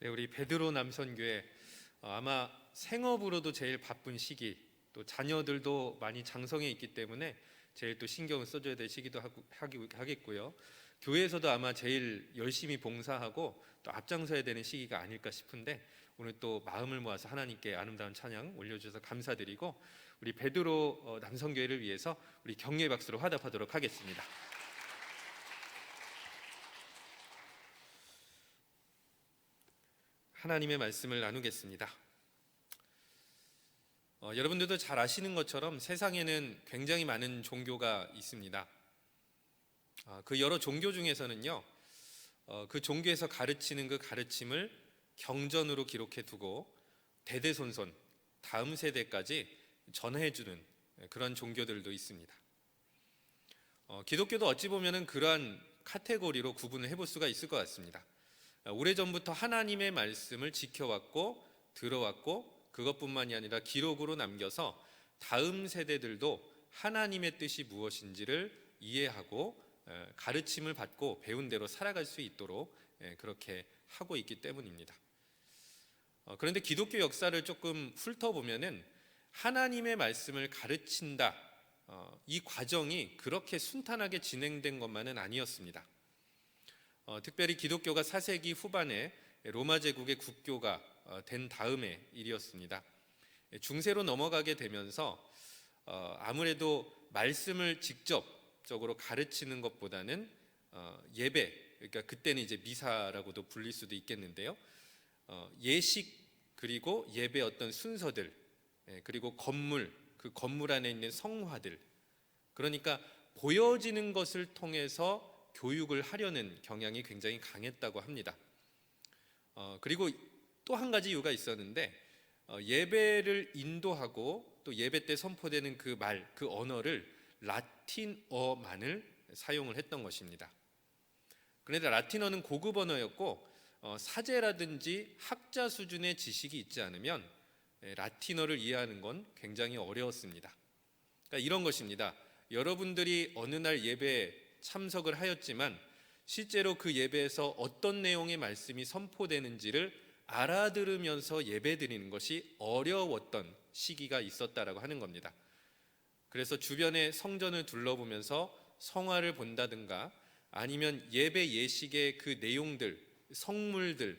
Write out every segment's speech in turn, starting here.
네, 우리 베드로 남선교회 아마 생업으로도 제일 바쁜 시기, 또 자녀들도 많이 장성해 있기 때문에 제일 또 신경을 써줘야 될 시기도 하겠고요. 교회에서도 아마 제일 열심히 봉사하고 또 앞장서야 되는 시기가 아닐까 싶은데, 오늘 또 마음을 모아서 하나님께 아름다운 찬양 올려주셔서 감사드리고, 우리 베드로 남선교회를 위해서 우리 격려의 박수로 화답하도록 하겠습니다. 하나님의 말씀을 나누겠습니다. 여러분들도 잘 아시는 것처럼 세상에는 굉장히 많은 종교가 있습니다. 그 여러 종교 중에서는요, 그 종교에서 가르치는 그 가르침을 경전으로 기록해 두고 대대손손 다음 세대까지 전해주는 그런 종교들도 있습니다. 기독교도 어찌 보면은 그러한 카테고리로 구분을 해볼 수가 있을 것 같습니다. 오래전부터 하나님의 말씀을 지켜왔고 들어왔고, 그것뿐만이 아니라 기록으로 남겨서 다음 세대들도 하나님의 뜻이 무엇인지를 이해하고 가르침을 받고 배운 대로 살아갈 수 있도록 그렇게 하고 있기 때문입니다. 그런데 기독교 역사를 조금 훑어보면은 하나님의 말씀을 가르친다, 이 과정이 그렇게 순탄하게 진행된 것만은 아니었습니다. 특별히 기독교가 4세기 후반에 로마 제국의 국교가 된 다음의 일이었습니다. 중세로 넘어가게 되면서 아무래도 말씀을 직접적으로 가르치는 것보다는 예배, 그러니까 그때는 이제 미사라고도 불릴 수도 있겠는데요, 예식, 그리고 예배 어떤 순서들, 그리고 건물, 그 건물 안에 있는 성화들, 그러니까 보여지는 것을 통해서 교육을 하려는 경향이 굉장히 강했다고 합니다. 그리고 또 한 가지 이유가 있었는데, 예배를 인도하고 또 예배 때 선포되는 그 말, 그 언어를 라틴어만을 사용을 했던 것입니다. 그런데 라틴어는 고급 언어였고, 사제라든지 학자 수준의 지식이 있지 않으면 라틴어를 이해하는 건 굉장히 어려웠습니다. 그러니까 이런 것입니다. 여러분들이 어느 날 예배에 참석을 하였지만 실제로 그 예배에서 어떤 내용의 말씀이 선포되는지를 알아들으면서 예배드리는 것이 어려웠던 시기가 있었다라고 하는 겁니다. 그래서 주변의 성전을 둘러보면서 성화를 본다든가, 아니면 예배 예식의 그 내용들, 성물들,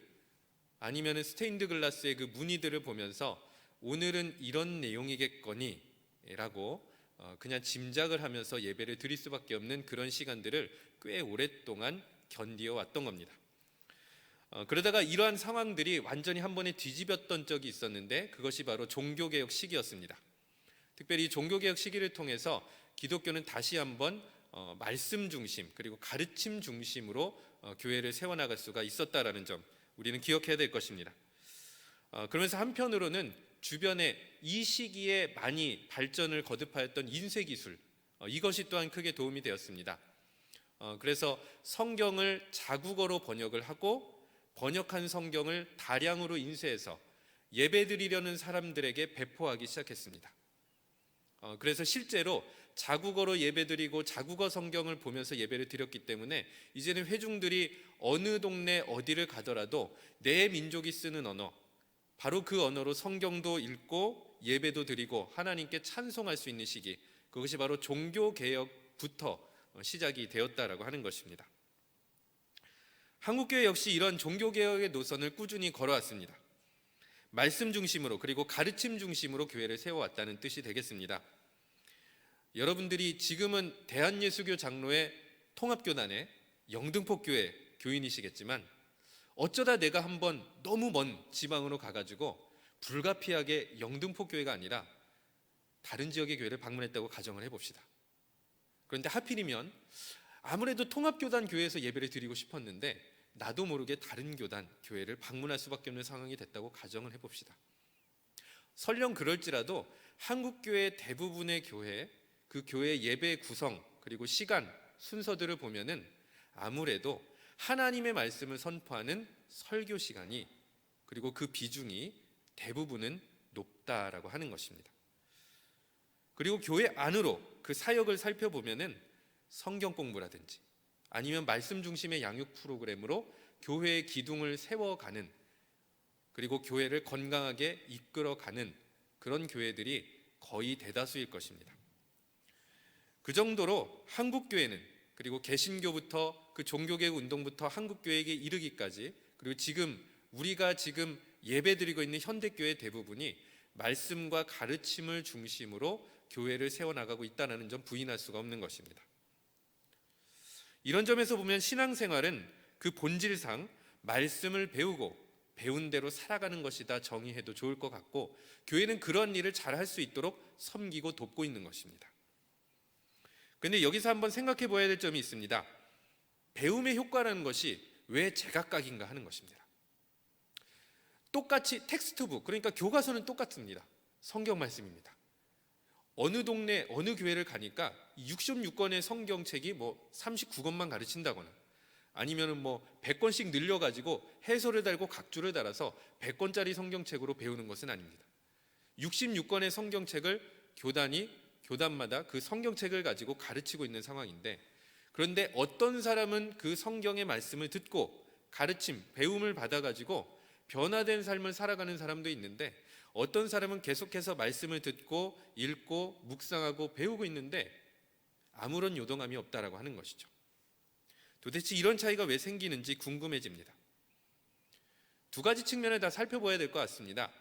아니면 스테인드 글라스의 그 무늬들을 보면서 오늘은 이런 내용이겠거니 라고 그냥 짐작을 하면서 예배를 드릴 수밖에 없는 그런 시간들을 꽤 오랫동안 견디어 왔던 겁니다. 그러다가 이러한 상황들이 완전히 한 번에 뒤집었던 적이 있었는데, 그것이 바로 종교개혁 시기였습니다. 특별히 종교개혁 시기를 통해서 기독교는 다시 한번 말씀 중심, 그리고 가르침 중심으로 교회를 세워나갈 수가 있었다라는 점, 우리는 기억해야 될 것입니다. 그러면서 한편으로는 주변에 이 시기에 많이 발전을 거듭하였던 인쇄기술, 이것이 또한 크게 도움이 되었습니다. 그래서 성경을 자국어로 번역을 하고, 번역한 성경을 다량으로 인쇄해서 예배드리려는 사람들에게 배포하기 시작했습니다. 그래서 실제로 자국어로 예배드리고 자국어 성경을 보면서 예배를 드렸기 때문에 이제는 회중들이 어느 동네 어디를 가더라도 내 민족이 쓰는 언어, 바로 그 언어로 성경도 읽고 예배도 드리고 하나님께 찬송할 수 있는 시기, 그것이 바로 종교개혁부터 시작이 되었다라고 하는 것입니다. 한국교회 역시 이런 종교개혁의 노선을 꾸준히 걸어왔습니다. 말씀 중심으로, 그리고 가르침 중심으로 교회를 세워왔다는 뜻이 되겠습니다. 여러분들이 지금은 대한예수교 장로의 통합교단의 영등포교회 교인이시겠지만, 어쩌다 내가 한번 너무 먼 지방으로 가가지고 불가피하게 영등포교회가 아니라 다른 지역의 교회를 방문했다고 가정을 해봅시다. 그런데 하필이면 아무래도 통합교단 교회에서 예배를 드리고 싶었는데 나도 모르게 다른 교단 교회를 방문할 수밖에 없는 상황이 됐다고 가정을 해봅시다. 설령 그럴지라도 한국교회 대부분의 교회, 그 교회 예배 구성, 그리고 시간, 순서들을 보면은 아무래도 하나님의 말씀을 선포하는 설교 시간이, 그리고 그 비중이 대부분은 높다라고 하는 것입니다. 그리고 교회 안으로 그 사역을 살펴보면은 성경 공부라든지 아니면 말씀 중심의 양육 프로그램으로 교회의 기둥을 세워가는 그리고 교회를 건강하게 이끌어가는 그런 교회들이 거의 대다수일 것입니다. 그 정도로 한국교회는, 그리고 개신교부터 그 종교개혁 운동부터 한국교회에게 이르기까지, 그리고 우리가 지금 예배드리고 있는 현대교회 대부분이 말씀과 가르침을 중심으로 교회를 세워나가고 있다는 점 부인할 수가 없는 것입니다. 이런 점에서 보면 신앙생활은 그 본질상 말씀을 배우고 배운 대로 살아가는 것이다 정의해도 좋을 것 같고, 교회는 그런 일을 잘할 수 있도록 섬기고 돕고 있는 것입니다. 그런데 여기서 한번 생각해 보아야 될 점이 있습니다. 배움의 효과라는 것이 왜 제각각인가 하는 것입니다. 똑같이 텍스트북, 그러니까 교과서는 똑같습니다. 성경 말씀입니다. 어느 동네 어느 교회를 가니까 66권의 성경책이 39권만 가르친다거나, 아니면은 100권씩 늘려가지고 해설을 달고 각주를 달아서 100권짜리 성경책으로 배우는 것은 아닙니다. 66권의 성경책을 교단마다 그 성경책을 가지고 가르치고 있는 상황인데, 그런데 어떤 사람은 그 성경의 말씀을 듣고 가르침, 배움을 받아가지고 변화된 삶을 살아가는 사람도 있는데, 어떤 사람은 계속해서 말씀을 듣고 읽고 묵상하고 배우고 있는데 아무런 요동함이 없다라고 하는 것이죠. 도대체 이런 차이가 왜 생기는지 궁금해집니다. 두 가지 측면을 다 살펴봐야 될 것 같습니다.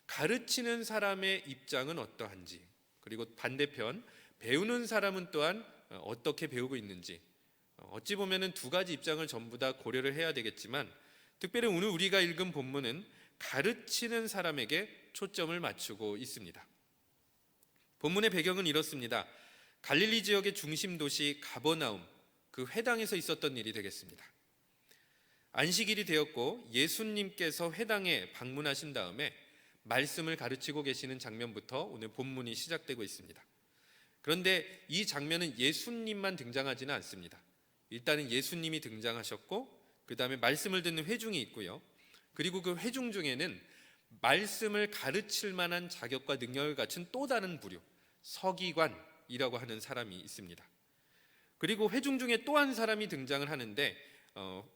가르치는 사람의 입장은 어떠한지, 그리고 반대편 배우는 사람은 또한 어떻게 배우고 있는지, 어찌 보면은 두 가지 입장을 전부 다 고려를 해야 되겠지만, 특별히 오늘 우리가 읽은 본문은 가르치는 사람에게 초점을 맞추고 있습니다. 본문의 배경은 이렇습니다. 갈릴리 지역의 중심 도시 가버나움, 그 회당에서 있었던 일이 되겠습니다. 안식일이 되었고 예수님께서 회당에 방문하신 다음에 말씀을 가르치고 계시는 장면부터 오늘 본문이 시작되고 있습니다. 그런데 이 장면은 예수님만 등장하지는 않습니다. 일단은 예수님이 등장하셨고, 그 다음에 말씀을 듣는 회중이 있고요. 그리고 그 회중 중에는 말씀을 가르칠 만한 자격과 능력을 갖춘 또 다른 부류, 서기관이라고 하는 사람이 있습니다. 그리고 회중 중에 또 한 사람이 등장을 하는데,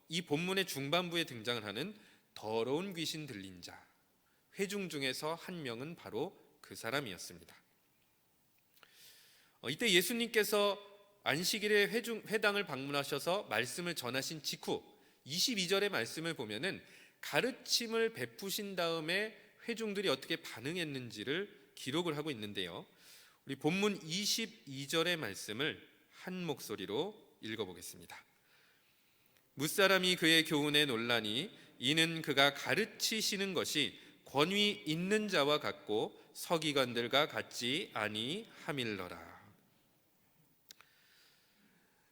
이 본문의 중반부에 등장을 하는 더러운 귀신 들린 자, 회중 중에서 한 명은 바로 그 사람이었습니다. 이때 예수님께서 안식일에 회당을 방문하셔서 말씀을 전하신 직후 22절의 말씀을 보면은 가르침을 베푸신 다음에 회중들이 어떻게 반응했는지를 기록을 하고 있는데요. 우리 본문 22절의 말씀을 한 목소리로 읽어보겠습니다. 무사람이 그의 교훈에 놀라니 이는 그가 가르치시는 것이 권위 있는 자와 같고 서기관들과 같지 아니함일러라.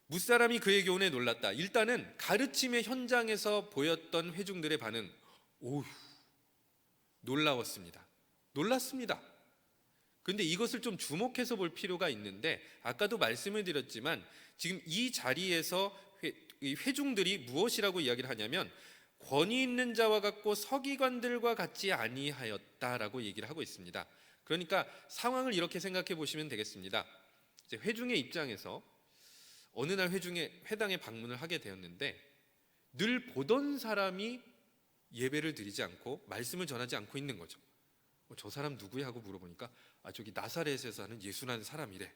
무사람이 그의 교훈에 놀랐다. 일단은 가르침의 현장에서 보였던 회중들의 반응, 오휴, 놀라웠습니다. 놀랐습니다. 그런데 이것을 좀 주목해서 볼 필요가 있는데, 아까도 말씀을 드렸지만 지금 이 자리에서 회중들이 무엇이라고 이야기를 하냐면 권위 있는 자와 같고 서기관들과 같지 아니하였다라고 얘기를 하고 있습니다. 그러니까 상황을 이렇게 생각해 보시면 되겠습니다. 이제 회중의 입장에서 어느 날 회당에 방문을 하게 되었는데, 늘 보던 사람이 예배를 드리지 않고 말씀을 전하지 않고 있는 거죠. 저 사람 누구야 하고 물어보니까 저기 나사렛에서 사는 예수라는 사람이래.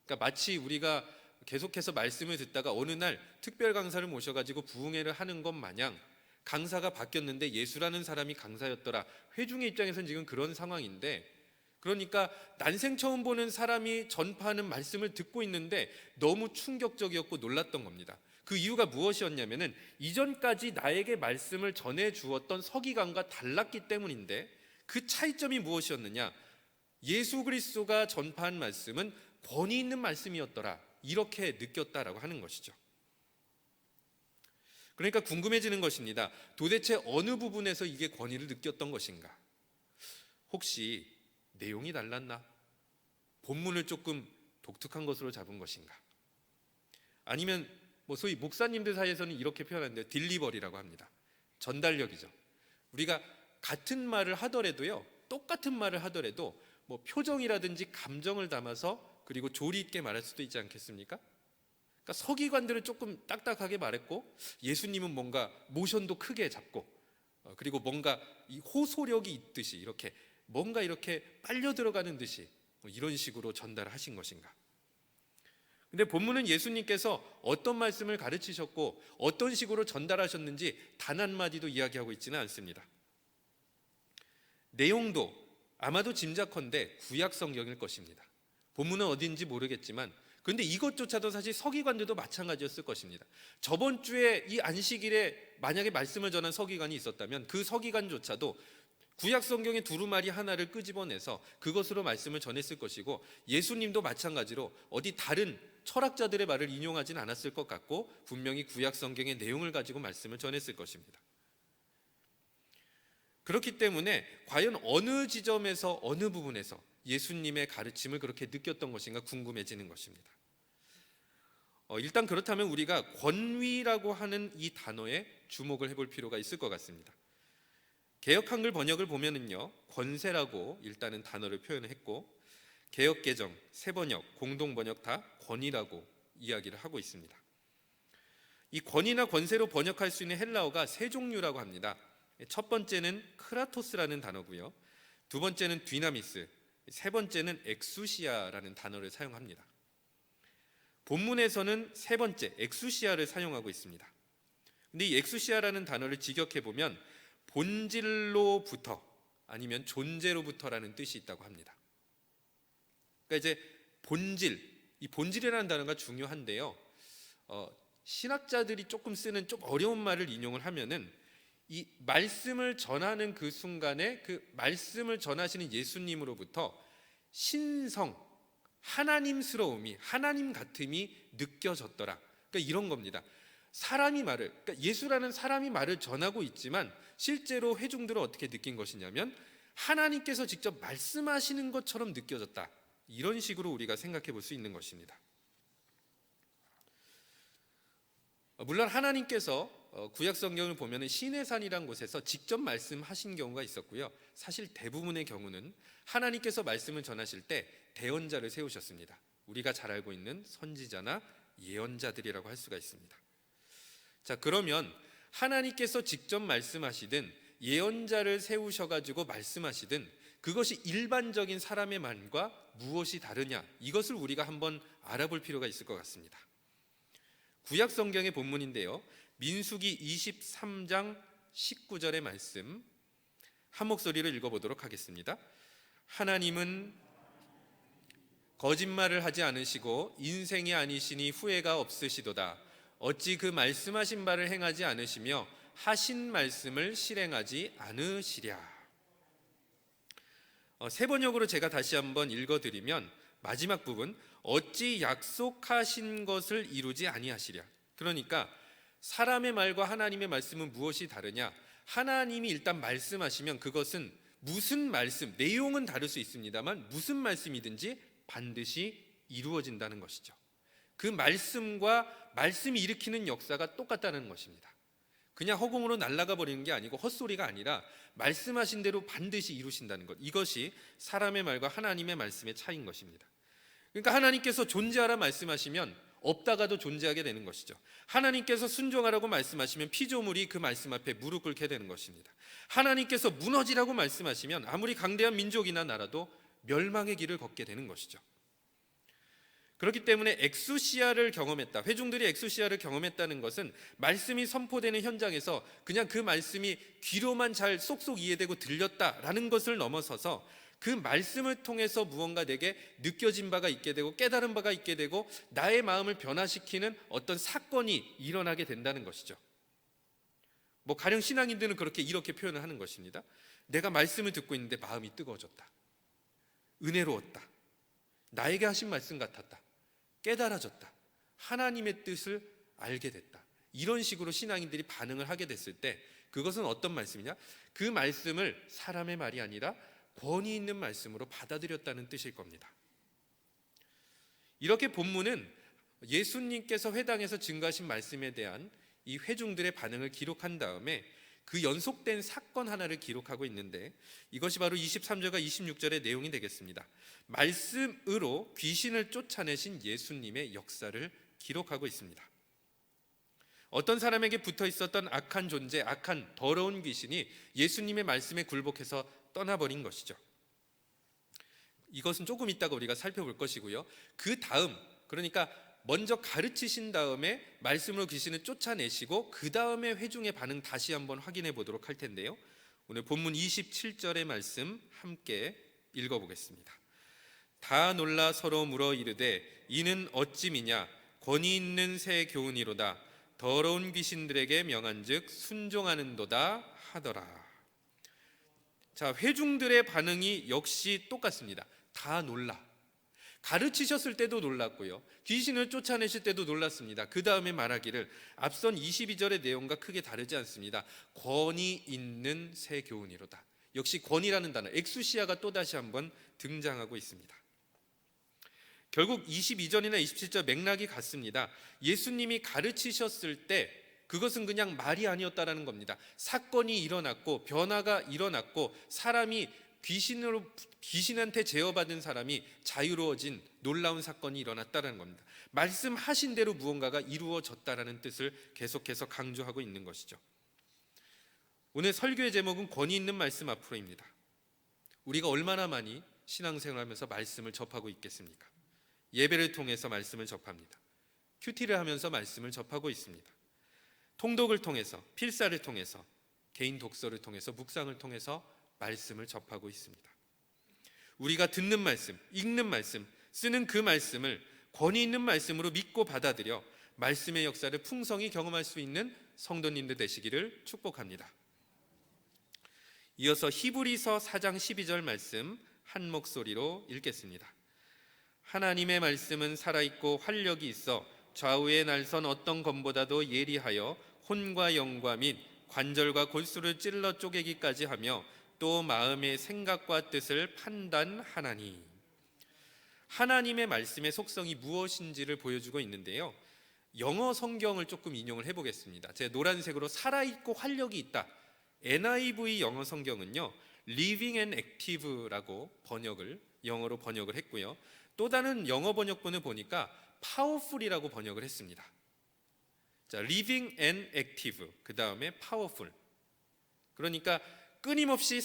그러니까 마치 우리가 계속해서 말씀을 듣다가 어느 날 특별 강사를 모셔가지고 부흥회를 하는 것 마냥 강사가 바뀌었는데 예수라는 사람이 강사였더라. 회중의 입장에서는 지금 그런 상황인데, 그러니까 난생 처음 보는 사람이 전파하는 말씀을 듣고 있는데 너무 충격적이었고 놀랐던 겁니다. 그 이유가 무엇이었냐면은 이전까지 나에게 말씀을 전해 주었던 서기관과 달랐기 때문인데, 그 차이점이 무엇이었느냐? 예수 그리스도가 전파한 말씀은 권위 있는 말씀이었더라, 이렇게 느꼈다라고 하는 것이죠. 그러니까 궁금해지는 것입니다. 도대체 어느 부분에서 이게 권위를 느꼈던 것인가? 혹시 내용이 달랐나? 본문을 조금 독특한 것으로 잡은 것인가? 아니면 소위 목사님들 사이에서는 이렇게 표현하는데 딜리버리라고 합니다. 전달력이죠. 우리가 같은 말을 하더라도요, 똑같은 말을 하더라도 표정이라든지 감정을 담아서 그리고 조리 있게 말할 수도 있지 않겠습니까? 그러니까 서기관들은 조금 딱딱하게 말했고 예수님은 뭔가 모션도 크게 잡고 그리고 뭔가 이 호소력이 있듯이 이렇게 뭔가 이렇게 빨려 들어가는 듯이 이런 식으로 전달하신 것인가? 근데 본문은 예수님께서 어떤 말씀을 가르치셨고 어떤 식으로 전달하셨는지 단 한마디도 이야기하고 있지는 않습니다. 내용도 아마도 짐작컨대 구약 성경일 것입니다. 본문은 어딘지 모르겠지만 그런데 이것조차도 사실 서기관들도 마찬가지였을 것입니다. 저번 주에 이 안식일에 만약에 말씀을 전한 서기관이 있었다면 그 서기관조차도 구약 성경의 두루마리 하나를 끄집어내서 그것으로 말씀을 전했을 것이고 예수님도 마찬가지로 어디 다른 철학자들의 말을 인용하진 않았을 것 같고 분명히 구약 성경의 내용을 가지고 말씀을 전했을 것입니다. 그렇기 때문에 과연 어느 지점에서 어느 부분에서 예수님의 가르침을 그렇게 느꼈던 것인가 궁금해지는 것입니다. 일단 그렇다면 우리가 권위라고 하는 이 단어에 주목을 해볼 필요가 있을 것 같습니다. 개역 한글 번역을 보면은요, 권세라고 일단은 단어를 표현했고 개역 개정, 새 번역, 공동 번역 다 권위라고 이야기를 하고 있습니다. 이 권위나 권세로 번역할 수 있는 헬라어가 세 종류라고 합니다. 첫 번째는 크라토스라는 단어고요, 두 번째는 디나미스, 세 번째는 엑수시아라는 단어를 사용합니다. 본문에서는 세 번째 엑수시아를 사용하고 있습니다. 근데 이 엑수시아라는 단어를 직역해 보면 본질로부터 아니면 존재로부터라는 뜻이 있다고 합니다. 그러니까 이제 본질, 이 본질이라는 단어가 중요한데요. 신학자들이 조금 쓰는 좀 어려운 말을 인용을 하면은 이 말씀을 전하는 그 순간에 그 말씀을 전하시는 예수님으로부터 신성, 하나님스러움이, 하나님 같음이 느껴졌더라. 그러니까 이런 겁니다. 사람이 말을, 그러니까 예수라는 사람이 말을 전하고 있지만 실제로 회중들은 어떻게 느낀 것이냐면 하나님께서 직접 말씀하시는 것처럼 느껴졌다. 이런 식으로 우리가 생각해 볼 수 있는 것입니다. 물론 하나님께서 구약 성경을 보면 시내산이라는 곳에서 직접 말씀하신 경우가 있었고요, 사실 대부분의 경우는 하나님께서 말씀을 전하실 때 대언자를 세우셨습니다. 우리가 잘 알고 있는 선지자나 예언자들이라고 할 수가 있습니다. 자, 그러면 하나님께서 직접 말씀하시든 예언자를 세우셔가지고 말씀하시든 그것이 일반적인 사람의 말과 무엇이 다르냐, 이것을 우리가 한번 알아볼 필요가 있을 것 같습니다. 구약 성경의 본문인데요, 민수기 23장 19절의 말씀 한 목소리로 읽어보도록 하겠습니다. 하나님은 거짓말을 하지 않으시고 인생이 아니시니 후회가 없으시도다. 어찌 그 말씀하신 바를 행하지 않으시며 하신 말씀을 실행하지 않으시랴. 세 번역으로 제가 다시 한번 읽어드리면 마지막 부분, 어찌 약속하신 것을 이루지 아니하시랴. 그러니까 사람의 말과 하나님의 말씀은 무엇이 다르냐? 하나님이 일단 말씀하시면 그것은 무슨 말씀, 내용은 다를 수 있습니다만 무슨 말씀이든지 반드시 이루어진다는 것이죠. 그 말씀과 말씀이 일으키는 역사가 똑같다는 것입니다. 그냥 허공으로 날아가 버리는 게 아니고 헛소리가 아니라 말씀하신 대로 반드시 이루신다는 것, 이것이 사람의 말과 하나님의 말씀의 차이인 것입니다. 그러니까 하나님께서 존재하라 말씀하시면 없다가도 존재하게 되는 것이죠. 하나님께서 순종하라고 말씀하시면 피조물이 그 말씀 앞에 무릎 꿇게 되는 것입니다. 하나님께서 무너지라고 말씀하시면 아무리 강대한 민족이나 나라도 멸망의 길을 걷게 되는 것이죠. 그렇기 때문에 엑수시아를 경험했다, 회중들이 엑수시아를 경험했다는 것은 말씀이 선포되는 현장에서 그냥 그 말씀이 귀로만 잘 쏙쏙 이해되고 들렸다라는 것을 넘어서서 그 말씀을 통해서 무언가 내게 느껴진 바가 있게 되고 깨달은 바가 있게 되고 나의 마음을 변화시키는 어떤 사건이 일어나게 된다는 것이죠. 가령 신앙인들은 이렇게 표현을 하는 것입니다. 내가 말씀을 듣고 있는데 마음이 뜨거워졌다, 은혜로웠다, 나에게 하신 말씀 같았다, 깨달아졌다, 하나님의 뜻을 알게 됐다. 이런 식으로 신앙인들이 반응을 하게 됐을 때 그것은 어떤 말씀이냐? 그 말씀을 사람의 말이 아니라 권위 있는 말씀으로 받아들였다는 뜻일 겁니다. 이렇게 본문은 예수님께서 회당에서 증거하신 말씀에 대한 이 회중들의 반응을 기록한 다음에 그 연속된 사건 하나를 기록하고 있는데 이것이 바로 23절과 26절의 내용이 되겠습니다. 말씀으로 귀신을 쫓아내신 예수님의 역사를 기록하고 있습니다. 어떤 사람에게 붙어 있었던 악한 존재, 악한 더러운 귀신이 예수님의 말씀에 굴복해서 떠나버린 것이죠. 이것은 조금 이따가 우리가 살펴볼 것이고요. 그 다음, 그러니까 먼저 가르치신 다음에 말씀으로 귀신을 쫓아내시고 그 다음에 회중의 반응 다시 한번 확인해 보도록 할 텐데요. 오늘 본문 27절의 말씀 함께 읽어보겠습니다. 다 놀라 서로 물어 이르되 이는 어찌미냐 권위 있는 새 교훈이로다 더러운 귀신들에게 명한즉 순종하는도다 하더라. 자, 회중들의 반응이 역시 똑같습니다. 다 놀라. 가르치셨을 때도 놀랐고요. 귀신을 쫓아내실 때도 놀랐습니다. 그 다음에 말하기를 앞선 22절의 내용과 크게 다르지 않습니다. 권위 있는 새 교훈이로다. 역시 권위라는 단어, 엑수시아가 또다시 한번 등장하고 있습니다. 결국 22절이나 27절 맥락이 같습니다. 예수님이 가르치셨을 때 그것은 그냥 말이 아니었다라는 겁니다. 사건이 일어났고 변화가 일어났고 사람이 귀신한테 제어받은 사람이 자유로워진 놀라운 사건이 일어났다는 겁니다. 말씀하신 대로 무언가가 이루어졌다라는 뜻을 계속해서 강조하고 있는 것이죠. 오늘 설교의 제목은 권위 있는 말씀 앞으로입니다. 우리가 얼마나 많이 신앙생활하면서 말씀을 접하고 있겠습니까? 예배를 통해서 말씀을 접합니다. 큐티를 하면서 말씀을 접하고 있습니다. 통독을 통해서, 필사를 통해서, 개인 독서를 통해서, 묵상을 통해서 말씀을 접하고 있습니다. 우리가 듣는 말씀, 읽는 말씀, 쓰는 그 말씀을 권위 있는 말씀으로 믿고 받아들여 말씀의 역사를 풍성히 경험할 수 있는 성도님들 되시기를 축복합니다. 이어서 히브리서 4장 12절 말씀 한 목소리로 읽겠습니다. 하나님의 말씀은 살아있고 활력이 있어 좌우의 날선 어떤 검보다도 예리하여 혼과 영과 및 관절과 골수를 찔러 쪼개기까지 하며 또 마음의 생각과 뜻을 판단하나니. 하나님의 말씀의 속성이 무엇인지를 보여주고 있는데요. 영어 성경을 조금 인용을 해보겠습니다. 제 노란색으로 살아있고 활력이 있다. NIV 영어 성경은요, Living and Active라고 영어로 번역을 했고요. 또 다른 영어 번역본을 보니까 Powerful이라고 번역을 했습니다. 자, Living and Active, 그 다음에 Powerful. 그러니까 끊임없이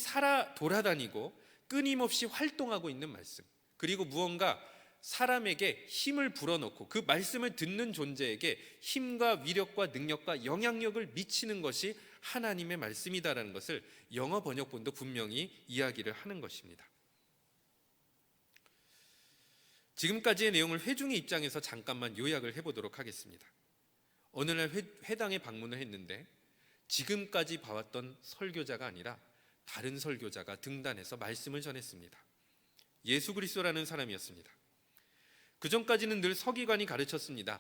돌아다니고 끊임없이 활동하고 있는 말씀, 그리고 무언가 사람에게 힘을 불어넣고 그 말씀을 듣는 존재에게 힘과 위력과 능력과 영향력을 미치는 것이 하나님의 말씀이다라는 것을 영어 번역본도 분명히 이야기를 하는 것입니다. 지금까지의 내용을 회중의 입장에서 잠깐만 요약을 해보도록 하겠습니다. 어느 날 회당에 방문을 했는데 지금까지 봐왔던 설교자가 아니라 다른 설교자가 등단해서 말씀을 전했습니다. 예수 그리스도라는 사람이었습니다. 그 전까지는 늘 서기관이 가르쳤습니다.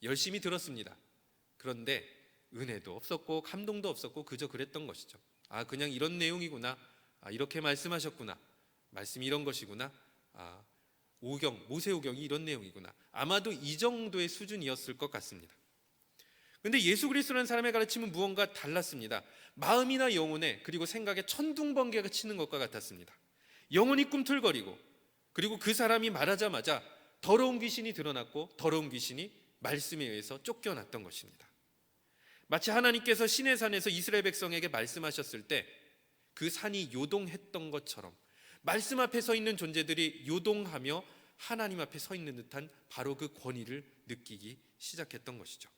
열심히 들었습니다. 그런데 은혜도 없었고 감동도 없었고 그저 그랬던 것이죠. 아, 그냥 이런 내용이구나. 아, 이렇게 말씀하셨구나. 말씀이 이런 것이구나. 아, 모세오경이 이런 내용이구나. 아마도 이 정도의 수준이었을 것 같습니다. 그런데 예수 그리스도라는 사람의 가르침은 무언가 달랐습니다. 마음이나 영혼에 그리고 생각에 천둥번개가 치는 것과 같았습니다. 영혼이 꿈틀거리고 그리고 그 사람이 말하자마자 더러운 귀신이 드러났고 더러운 귀신이 말씀에 의해서 쫓겨났던 것입니다. 마치 하나님께서 시내 산에서 이스라엘 백성에게 말씀하셨을 때 그 산이 요동했던 것처럼 말씀 앞에 서 있는 존재들이 요동하며 하나님 앞에 서 있는 듯한 바로 그 권위를 느끼기 시작했던 것이죠.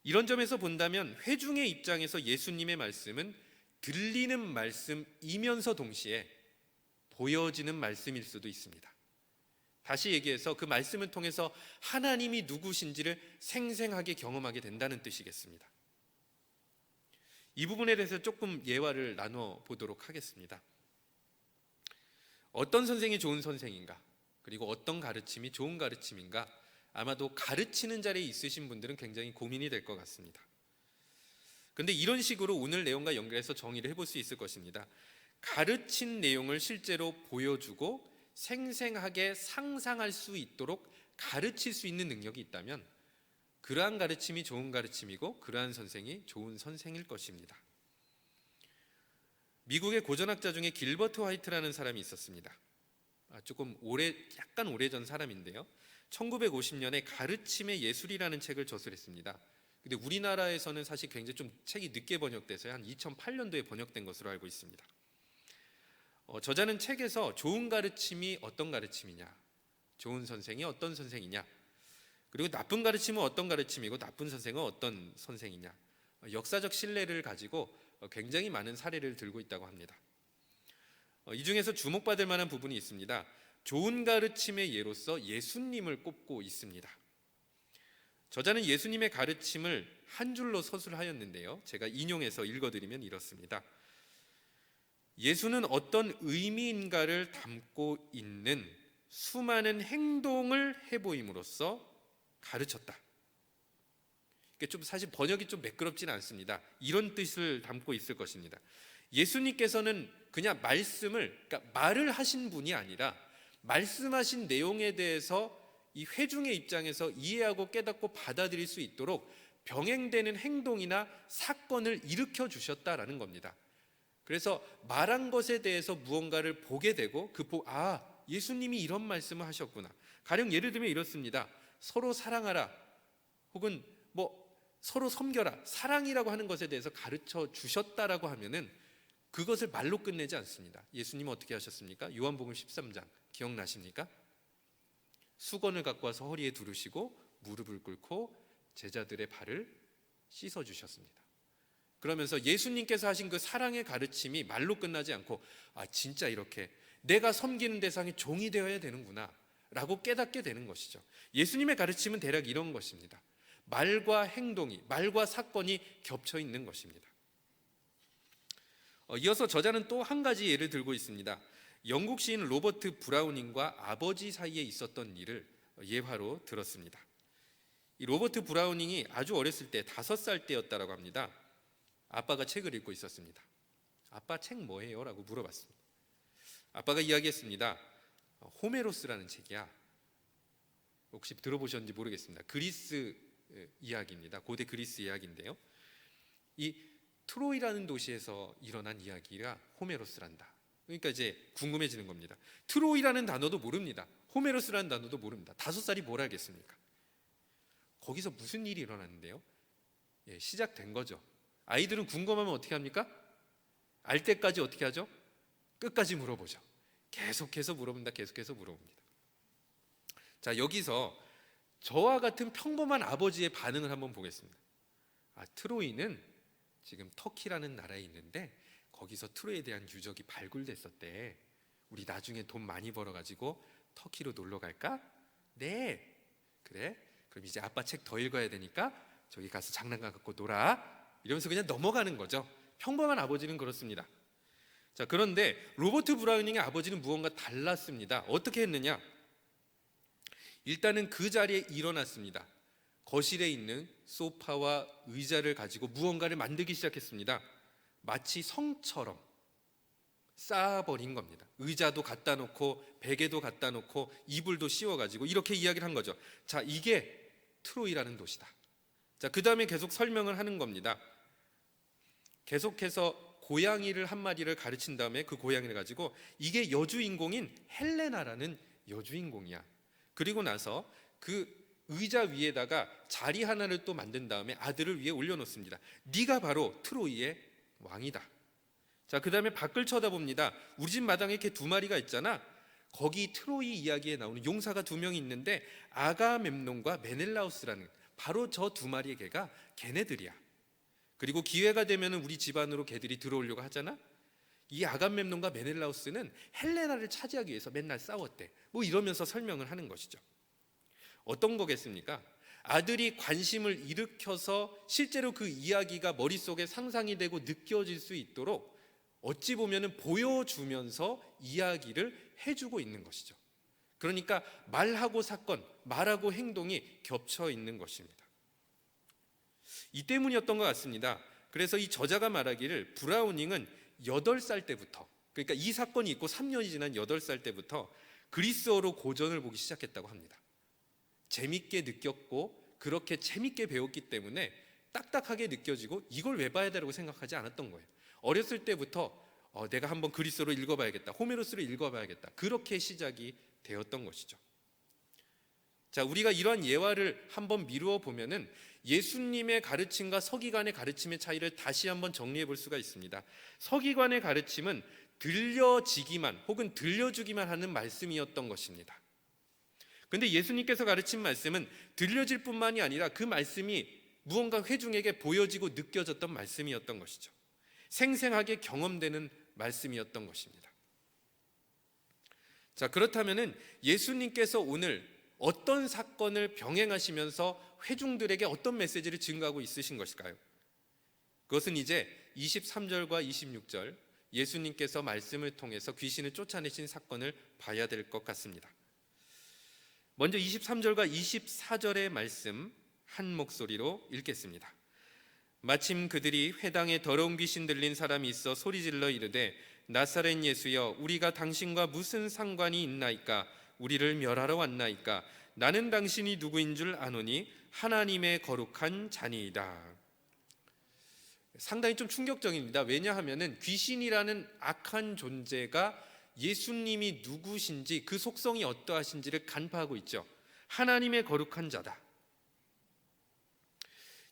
이런 점에서 본다면 회중의 입장에서 예수님의 말씀은 들리는 말씀이면서 동시에 보여지는 말씀일 수도 있습니다. 다시 얘기해서 그 말씀을 통해서 하나님이 누구신지를 생생하게 경험하게 된다는 뜻이겠습니다. 이 부분에 대해서 조금 예화를 나눠 보도록 하겠습니다. 어떤 선생이 좋은 선생인가, 그리고 어떤 가르침이 좋은 가르침인가, 아마도 가르치는 자리에 있으신 분들은 굉장히 고민이 될 것 같습니다. 그런데 이런 식으로 오늘 내용과 연결해서 정의를 해볼 수 있을 것입니다. 가르친 내용을 실제로 보여주고 생생하게 상상할 수 있도록 가르칠 수 있는 능력이 있다면 그러한 가르침이 좋은 가르침이고 그러한 선생이 좋은 선생일 것입니다. 미국의 고전학자 중에 길버트 화이트라는 사람이 있었습니다. 약간 오래전 사람인데요. 1950년에 가르침의 예술이라는 책을 저술했습니다. 근데 우리나라에서는 사실 굉장히 좀 책이 늦게 번역돼서 한 2008년도에 번역된 것으로 알고 있습니다. 저자는 책에서 좋은 가르침이 어떤 가르침이냐, 좋은 선생이 어떤 선생이냐, 그리고 나쁜 가르침은 어떤 가르침이고 나쁜 선생은 어떤 선생이냐, 역사적 신뢰를 가지고 굉장히 많은 사례를 들고 있다고 합니다. 이 중에서 주목받을 만한 부분이 있습니다. 좋은 가르침의 예로서 예수님을 꼽고 있습니다. 저자는 예수님의 가르침을 한 줄로 서술하였는데요, 제가 인용해서 읽어드리면 이렇습니다. 예수는 어떤 의미인가를 담고 있는 수많은 행동을 해보임으로써 가르쳤다. 좀 사실 번역이 좀 매끄럽지는 않습니다. 이런 뜻을 담고 있을 것입니다. 예수님께서는 그냥 그러니까 말을 하신 분이 아니라 말씀하신 내용에 대해서 이 회중의 입장에서 이해하고 깨닫고 받아들일 수 있도록 병행되는 행동이나 사건을 일으켜 주셨다라는 겁니다. 그래서 말한 것에 대해서 무언가를 보게 되고 예수님이 이런 말씀을 하셨구나. 가령 예를 들면 이렇습니다. 서로 사랑하라, 혹은 서로 섬겨라, 사랑이라고 하는 것에 대해서 가르쳐 주셨다라고 하면은 그것을 말로 끝내지 않습니다. 예수님은 어떻게 하셨습니까? 요한복음 13장 기억나십니까? 수건을 갖고 와서 허리에 두르시고 무릎을 꿇고 제자들의 발을 씻어 주셨습니다. 그러면서 예수님께서 하신 그 사랑의 가르침이 말로 끝나지 않고 진짜 이렇게 내가 섬기는 대상이 종이 되어야 되는구나 라고 깨닫게 되는 것이죠. 예수님의 가르침은 대략 이런 것입니다. 말과 행동이, 말과 사건이 겹쳐 있는 것입니다. 이어서 저자는 또 한 가지 예를 들고 있습니다. 영국 시인 로버트 브라우닝과 아버지 사이에 있었던 일을 예화로 들었습니다. 이 로버트 브라우닝이 아주 어렸을 때 5살 때였다라고 합니다. 아빠가 책을 읽고 있었습니다. 아빠 책 뭐예요? 라고 물어봤습니다. 아빠가 이야기했습니다. 호메로스라는 책이야. 혹시 들어보셨는지 모르겠습니다. 그리스 이야기입니다. 고대 그리스 이야기인데요, 이 트로이라는 도시에서 일어난 이야기가 호메로스란다. 그러니까 이제 궁금해지는 겁니다. 트로이라는 단어도 모릅니다. 호메로스라는 단어도 모릅니다. 5살이 뭘 알겠습니까? 거기서 무슨 일이 일어났는데요? 시작된 거죠. 아이들은 궁금하면 어떻게 합니까? 알 때까지 어떻게 하죠? 끝까지 물어보죠. 계속해서 물어봅니다. 계속해서 물어봅니다. 자, 여기서 저와 같은 평범한 아버지의 반응을 한번 보겠습니다. 트로이는 지금 터키라는 나라에 있는데 거기서 트로이에 대한 유적이 발굴됐었대. 우리 나중에 돈 많이 벌어가지고 터키로 놀러 갈까? 네. 그래? 그럼 이제 아빠 책 더 읽어야 되니까 저기 가서 장난감 갖고 놀아. 이러면서 그냥 넘어가는 거죠. 평범한 아버지는 그렇습니다. 자, 그런데 로버트 브라우닝의 아버지는 무언가 달랐습니다. 어떻게 했느냐? 일단은 그 자리에 일어났습니다. 거실에 있는 소파와 의자를 가지고 무언가를 만들기 시작했습니다. 마치 성처럼 쌓아버린 겁니다. 의자도 갖다 놓고 베개도 갖다 놓고 이불도 씌워가지고 이렇게 이야기를 한 거죠. 자, 이게 트로이라는 도시다. 자, 그 다음에 계속 설명을 하는 겁니다. 계속해서 고양이를 한 마리를 가르친 다음에 그 고양이를 가지고 이게 여주인공인 헬레나라는 여주인공이야. 그리고 나서 그 의자 위에다가 자리 하나를 또 만든 다음에 아들을 위에 올려놓습니다. 네가 바로 트로이의 왕이다. 자, 그 다음에 밖을 쳐다봅니다. 우리 집 마당에 이렇게 2마리가 있잖아. 거기 트로이 이야기에 나오는 용사가 2명이 있는데 아가멤논과 메넬라우스라는 바로 저 2마리의 개가 걔네들이야. 그리고 기회가 되면 우리 집 안으로 개들이 들어오려고 하잖아. 이 아감멤논과 메넬라우스는 헬레나를 차지하기 위해서 맨날 싸웠대. 이러면서 설명을 하는 것이죠. 어떤 거겠습니까? 아들이 관심을 일으켜서 실제로 그 이야기가 머릿속에 상상이 되고 느껴질 수 있도록 어찌 보면 보여주면서 이야기를 해주고 있는 것이죠. 그러니까 말하고 사건, 말하고 행동이 겹쳐 있는 것입니다. 이 때문이었던 것 같습니다. 그래서 이 저자가 말하기를 브라우닝은 8살 때부터, 그러니까 이 사건이 있고 3년이 지난 8살 때부터 그리스어로 고전을 보기 시작했다고 합니다. 재밌게 느꼈고 그렇게 재밌게 배웠기 때문에 딱딱하게 느껴지고 이걸 왜 봐야 되라고 생각하지 않았던 거예요. 어렸을 때부터 내가 한번 그리스어로 읽어봐야겠다, 호메로스를 읽어봐야겠다, 그렇게 시작이 되었던 것이죠. 자, 우리가 이러한 예화를 한번 미루어 보면은 예수님의 가르침과 서기관의 가르침의 차이를 다시 한번 정리해 볼 수가 있습니다. 서기관의 가르침은 들려지기만 혹은 들려주기만 하는 말씀이었던 것입니다. 그런데 예수님께서 가르친 말씀은 들려질 뿐만이 아니라 그 말씀이 무언가 회중에게 보여지고 느껴졌던 말씀이었던 것이죠. 생생하게 경험되는 말씀이었던 것입니다. 자, 그렇다면은 예수님께서 오늘 어떤 사건을 병행하시면서 회중들에게 어떤 메시지를 증거하고 있으신 것일까요? 그것은 이제 23절과 26절 예수님께서 말씀을 통해서 귀신을 쫓아내신 사건을 봐야 될 것 같습니다. 먼저 23절과 24절의 말씀 한 목소리로 읽겠습니다. 마침 그들이 회당에 더러운 귀신 들린 사람이 있어 소리질러 이르되 나사렛 예수여 우리가 당신과 무슨 상관이 있나이까? 우리를 멸하러 왔나이까? 나는 당신이 누구인 줄 아노니 하나님의 거룩한 자니이다. 상당히 좀 충격적입니다. 왜냐하면 귀신이라는 악한 존재가 예수님이 누구신지 그 속성이 어떠하신지를 간파하고 있죠. 하나님의 거룩한 자다.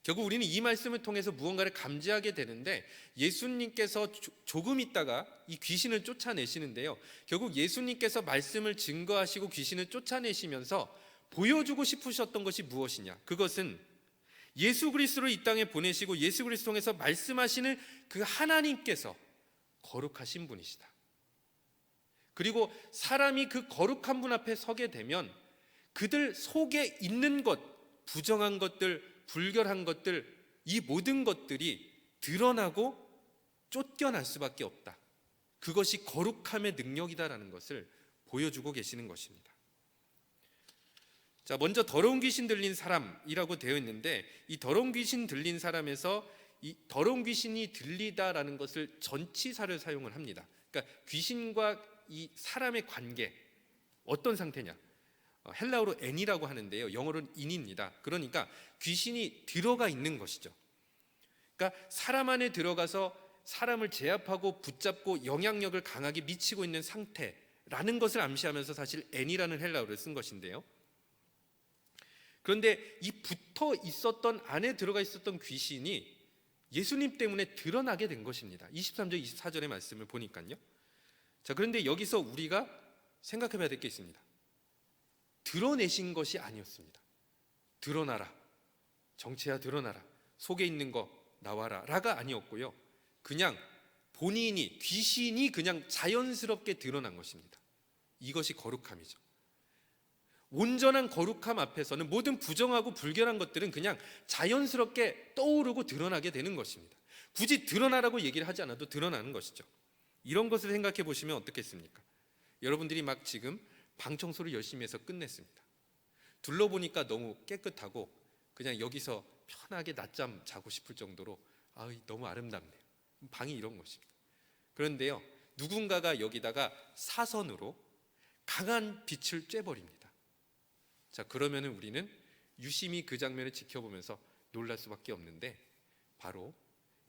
결국 우리는 이 말씀을 통해서 무언가를 감지하게 되는데 예수님께서 조금 있다가 이 귀신을 쫓아내시는데요. 결국 예수님께서 말씀을 증거하시고 귀신을 쫓아내시면서 보여주고 싶으셨던 것이 무엇이냐? 그것은 예수 그리스도를 이 땅에 보내시고 예수 그리스도 통해서 말씀하시는 그 하나님께서 거룩하신 분이시다. 그리고 사람이 그 거룩한 분 앞에 서게 되면 그들 속에 있는 것, 부정한 것들, 불결한 것들, 이 모든 것들이 드러나고 쫓겨날 수밖에 없다. 그것이 거룩함의 능력이다라는 것을 보여주고 계시는 것입니다. 자, 먼저 더러운 귀신 들린 사람이라고 되어 있는데 이 더러운 귀신 들린 사람에서 이 더러운 귀신이 들리다라는 것을 전치사를 사용을 합니다. 그러니까 귀신과 이 사람의 관계 어떤 상태냐? 헬라어로 엔이라고 하는데요. 영어로는 인입니다. 그러니까 귀신이 들어가 있는 것이죠. 그러니까 사람 안에 들어가서 사람을 제압하고 붙잡고 영향력을 강하게 미치고 있는 상태라는 것을 암시하면서 사실 엔이라는 헬라어를 쓴 것인데요. 그런데 이 붙어 있었던 안에 들어가 있었던 귀신이 예수님 때문에 드러나게 된 것입니다. 23절 24절의 말씀을 보니까요. 자, 그런데 여기서 우리가 생각해 봐야 될 게 있습니다. 드러내신 것이 아니었습니다. 드러나라, 정체야 드러나라, 속에 있는 거 나와라 라가 아니었고요. 그냥 본인이, 귀신이 그냥 자연스럽게 드러난 것입니다. 이것이 거룩함이죠. 온전한 거룩함 앞에서는 모든 부정하고 불결한 것들은 그냥 자연스럽게 떠오르고 드러나게 되는 것입니다. 굳이 드러나라고 얘기를 하지 않아도 드러나는 것이죠. 이런 것을 생각해 보시면 어떻겠습니까? 여러분들이 막 지금 방 청소를 열심히 해서 끝냈습니다. 둘러보니까 너무 깨끗하고 그냥 여기서 편하게 낮잠 자고 싶을 정도로 너무 아름답네요. 방이 이런 것입니다. 그런데요, 누군가가 여기다가 사선으로 강한 빛을 쬐버립니다. 자, 그러면 우리는 유심히 그 장면을 지켜보면서 놀랄 수밖에 없는데 바로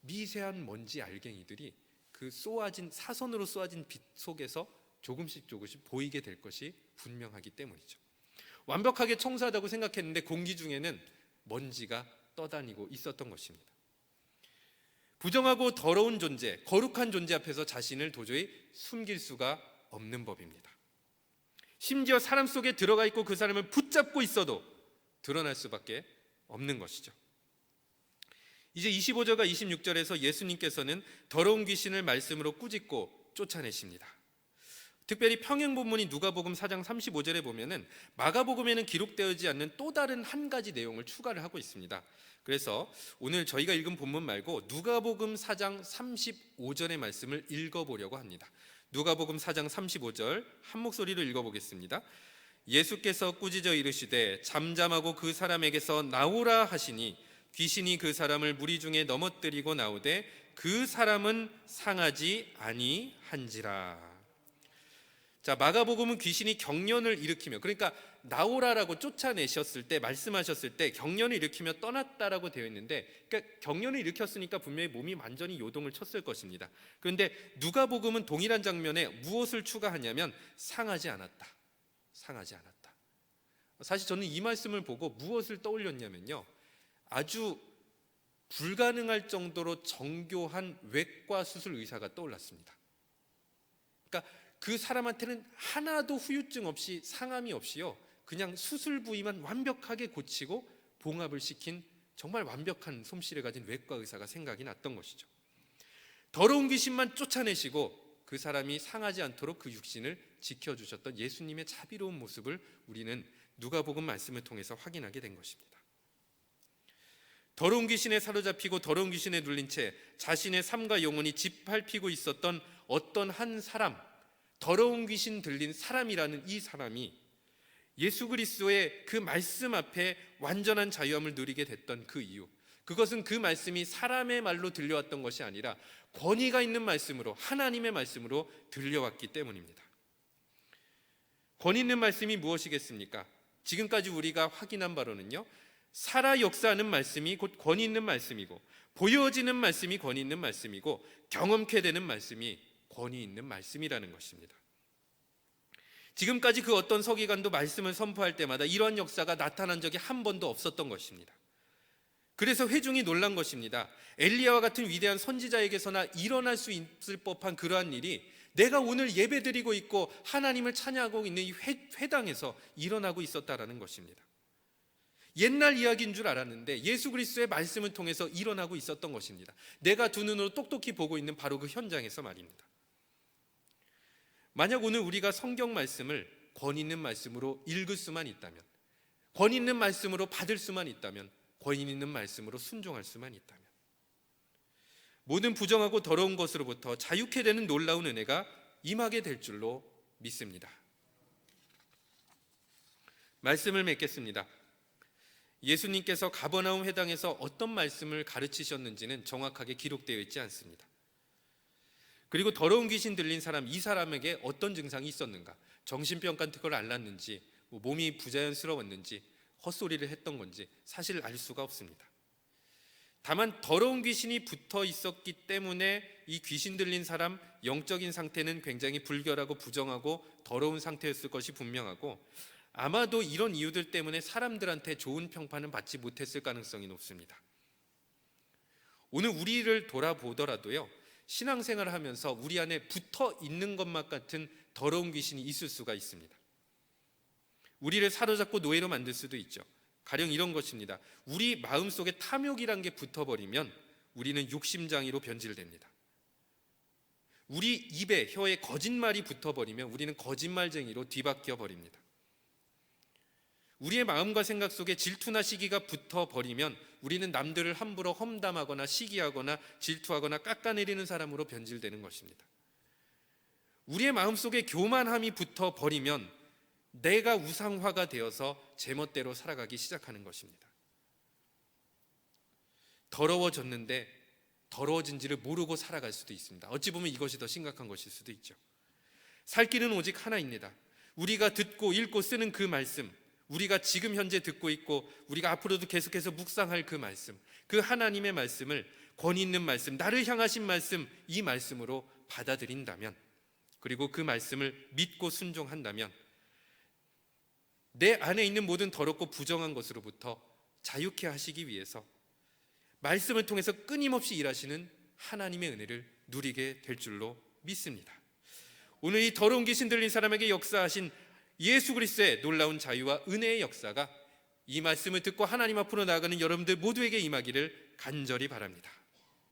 미세한 먼지 알갱이들이 그 사선으로 쏘아진 빛 속에서 조금씩 보이게 될 것이 분명하기 때문이죠. 완벽하게 청소하다고 생각했는데 공기 중에는 먼지가 떠다니고 있었던 것입니다. 부정하고 더러운 존재, 거룩한 존재 앞에서 자신을 도저히 숨길 수가 없는 법입니다. 심지어 사람 속에 들어가 있고 그 사람을 붙잡고 있어도 드러날 수밖에 없는 것이죠. 이제 25절과 26절에서 예수님께서는 더러운 귀신을 말씀으로 꾸짖고 쫓아내십니다. 특별히 평행 본문인 누가복음 4장 35절에 보면은 마가복음에는 기록되어지지 않는 또 다른 한 가지 내용을 추가를 하고 있습니다. 그래서 오늘 저희가 읽은 본문 말고 누가복음 4장 35절의 말씀을 읽어보려고 합니다. 누가복음 4장 35절 한 목소리로 읽어보겠습니다. 예수께서 꾸짖어 이르시되 잠잠하고 그 사람에게서 나오라 하시니 귀신이 그 사람을 무리 중에 넘어뜨리고 나오되 그 사람은 상하지 아니한지라. 자, 마가복음은 귀신이 경련을 일으키며, 그러니까 나오라라고 쫓아내셨을 때, 말씀하셨을 때 경련을 일으키며 떠났다라고 되어 있는데, 그러니까 경련을 일으켰으니까 분명히 몸이 완전히 요동을 쳤을 것입니다. 그런데 누가복음은 동일한 장면에 무엇을 추가하냐면 상하지 않았다. 상하지 않았다. 사실 저는 이 말씀을 보고 무엇을 떠올렸냐면요, 아주 불가능할 정도로 정교한 외과 수술 의사가 떠올랐습니다. 그러니까 그 사람한테는 하나도 후유증 없이, 상함이 없이요, 그냥 수술 부위만 완벽하게 고치고 봉합을 시킨 정말 완벽한 솜씨를 가진 외과 의사가 생각이 났던 것이죠. 더러운 귀신만 쫓아내시고 그 사람이 상하지 않도록 그 육신을 지켜주셨던 예수님의 자비로운 모습을 우리는 누가복음 말씀을 통해서 확인하게 된 것입니다. 더러운 귀신에 사로잡히고 더러운 귀신에 눌린 채 자신의 삶과 영혼이 짓밟히고 있었던 어떤 한 사람, 더러운 귀신 들린 사람이라는 이 사람이 예수 그리스도의 그 말씀 앞에 완전한 자유함을 누리게 됐던 그 이유, 그것은 그 말씀이 사람의 말로 들려왔던 것이 아니라 권위가 있는 말씀으로, 하나님의 말씀으로 들려왔기 때문입니다. 권위 있는 말씀이 무엇이겠습니까? 지금까지 우리가 확인한 바로는요, 살아 역사하는 말씀이 곧 권위 있는 말씀이고, 보여지는 말씀이 권위 있는 말씀이고, 경험케 되는 말씀이 권위 있는 말씀이라는 것입니다. 지금까지 그 어떤 서기관도 말씀을 선포할 때마다 이러한 역사가 나타난 적이 한 번도 없었던 것입니다. 그래서 회중이 놀란 것입니다. 엘리야와 같은 위대한 선지자에게서나 일어날 수 있을 법한 그러한 일이 내가 오늘 예배드리고 있고 하나님을 찬양하고 있는 이 회당에서 일어나고 있었다라는 것입니다. 옛날 이야기인 줄 알았는데 예수 그리스도의 말씀을 통해서 일어나고 있었던 것입니다. 내가 두 눈으로 똑똑히 보고 있는 바로 그 현장에서 말입니다. 만약 오늘 우리가 성경 말씀을 권위 있는 말씀으로 읽을 수만 있다면, 권위 있는 말씀으로 받을 수만 있다면, 권위 있는 말씀으로 순종할 수만 있다면, 모든 부정하고 더러운 것으로부터 자유케 되는 놀라운 은혜가 임하게 될 줄로 믿습니다. 말씀을 맺겠습니다. 예수님께서 가버나움 회당에서 어떤 말씀을 가르치셨는지는 정확하게 기록되어 있지 않습니다. 그리고 더러운 귀신 들린 사람, 이 사람에게 어떤 증상이 있었는가, 정신병 같은 걸 앓았는지, 몸이 부자연스러웠는지, 헛소리를 했던 건지 사실 알 수가 없습니다. 다만 더러운 귀신이 붙어 있었기 때문에 이 귀신 들린 사람 영적인 상태는 굉장히 불결하고 부정하고 더러운 상태였을 것이 분명하고, 아마도 이런 이유들 때문에 사람들한테 좋은 평판은 받지 못했을 가능성이 높습니다. 오늘 우리를 돌아보더라도요, 신앙생활을 하면서 우리 안에 붙어 있는 것만 같은 더러운 귀신이 있을 수가 있습니다. 우리를 사로잡고 노예로 만들 수도 있죠. 가령 이런 것입니다. 우리 마음속에 탐욕이란 게 붙어버리면 우리는 욕심장이로 변질됩니다. 우리 입에, 혀에 거짓말이 붙어버리면 우리는 거짓말쟁이로 뒤바뀌어 버립니다. 우리의 마음과 생각 속에 질투나 시기가 붙어버리면 우리는 남들을 함부로 험담하거나 시기하거나 질투하거나 깎아내리는 사람으로 변질되는 것입니다. 우리의 마음속에 교만함이 붙어버리면 내가 우상화가 되어서 제멋대로 살아가기 시작하는 것입니다. 더러워졌는데 더러워진지를 모르고 살아갈 수도 있습니다. 어찌 보면 이것이 더 심각한 것일 수도 있죠. 살 길은 오직 하나입니다. 우리가 듣고 읽고 쓰는 그 말씀, 우리가 지금 현재 듣고 있고 우리가 앞으로도 계속해서 묵상할 그 말씀, 그 하나님의 말씀을 권위 있는 말씀, 나를 향하신 말씀, 이 말씀으로 받아들인다면, 그리고 그 말씀을 믿고 순종한다면 내 안에 있는 모든 더럽고 부정한 것으로부터 자유케 하시기 위해서 말씀을 통해서 끊임없이 일하시는 하나님의 은혜를 누리게 될 줄로 믿습니다. 오늘 이 더러운 귀신 들린 사람에게 역사하신 예수 그리스도의 놀라운 자유와 은혜의 역사가 이 말씀을 듣고 하나님 앞으로 나아가는 여러분들 모두에게 임하기를 간절히 바랍니다.